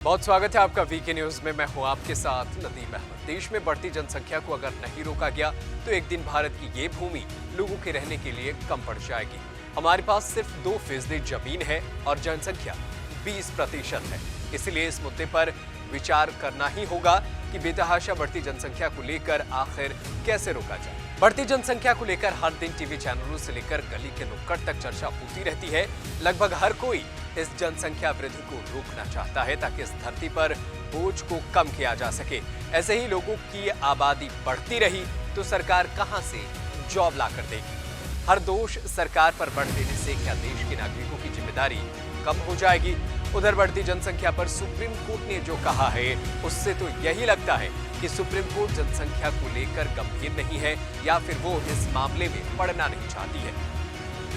बहुत स्वागत है आपका वीके न्यूज में। मैं हूं आपके साथ नदीम अहमद। देश में बढ़ती जनसंख्या को अगर नहीं रोका गया तो एक दिन भारत की ये भूमि लोगों के रहने के लिए कम पड़ जाएगी। हमारे पास सिर्फ 2% जमीन है और जनसंख्या 20% है। इसलिए इस मुद्दे पर विचार करना ही होगा कि बेतहाशा बढ़ती जनसंख्या को लेकर आखिर कैसे रोका जाए। बढ़ती जनसंख्या को लेकर हर दिन टीवी चैनलों से लेकर गली के नुक्कड़ तक चर्चा होती रहती है। लगभग हर कोई इस जनसंख्या वृद्धि को रोकना चाहता है ताकि इस धरती पर बोझ को कम किया जा सके। ऐसे ही लोगों की आबादी बढ़ती रही तो सरकार कहां से जॉब ला कर देगी। हर दोष सरकार पर बढ़ देने से क्या देश के नागरिकों की जिम्मेदारी कम हो जाएगी? उधर बढ़ती जनसंख्या पर सुप्रीम कोर्ट ने जो कहा है उससे तो यही लगता है कि सुप्रीम कोर्ट जनसंख्या को लेकर गंभीर नहीं है या फिर वो इस मामले में पड़ना नहीं चाहती है।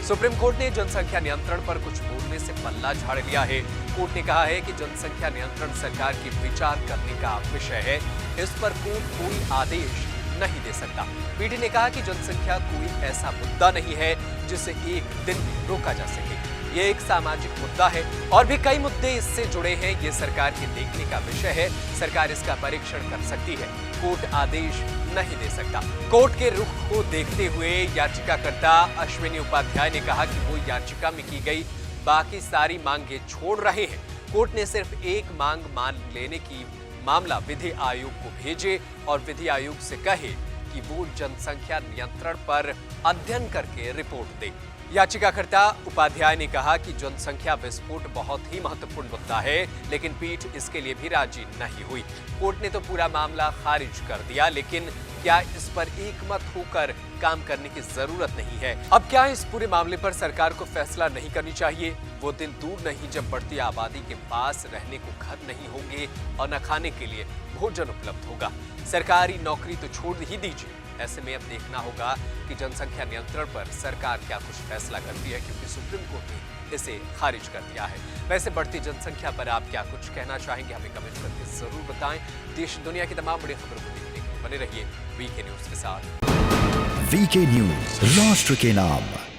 सुप्रीम कोर्ट ने जनसंख्या नियंत्रण पर कुछ बोलने से पल्ला झाड़ लिया है। कोर्ट ने कहा है कि जनसंख्या नियंत्रण सरकार की विचार करने का विषय है। इस पर कोर्ट कोई आदेश नहीं दे सकता। पीठ ने कहा कि जनसंख्या कोई ऐसा मुद्दा नहीं है जिसे एक दिन में रोका जा सके। ये एक सामाजिक मुद्दा है और भी कई मुद्दे इससे जुड़े हैं। ये सरकार के देखने का विषय है। सरकार इसका परीक्षण कर सकती है। कोर्ट आदेश नहीं दे सकता। कोर्ट के रुख को देखते हुए याचिकाकर्ता अश्विनी उपाध्याय ने कहा कि वो याचिका में की गई बाकी सारी मांगे छोड़ रहे हैं। कोर्ट ने सिर्फ एक मांग मान लेने की मामला विधि आयोग को भेजे और विधि आयोग से कहे कि वो जनसंख्या नियंत्रण पर अध्ययन करके रिपोर्ट दे। याचिकाकर्ता उपाध्याय ने कहा कि जनसंख्या विस्फोट बहुत ही महत्वपूर्ण मुद्दा है, लेकिन पीठ इसके लिए भी राजी नहीं हुई। कोर्ट ने तो पूरा मामला खारिज कर दिया, लेकिन क्या इस पर एकमत होकर काम करने की जरूरत नहीं है? अब क्या इस पूरे मामले पर सरकार को फैसला नहीं करनी चाहिए? वो दिन दूर नहीं जब बढ़ती आबादी के पास रहने को घर नहीं होंगे और न खाने के लिए भोजन उपलब्ध होगा। सरकारी नौकरी तो छोड़ ही दीजिए। ऐसे में अब देखना होगा कि जनसंख्या नियंत्रण पर सरकार क्या कुछ फैसला करती है, क्योंकि सुप्रीम कोर्ट ने इसे खारिज कर दिया है। वैसे बढ़ती जनसंख्या पर आप क्या कुछ कहना चाहेंगे? हमें कमेंट करके जरूर बताएं। देश दुनिया की तमाम बड़ी खबरों को देखने के लिए बने रहिए वीके न्यूज के साथ। वीके न्यूज, राष्ट्र के नाम।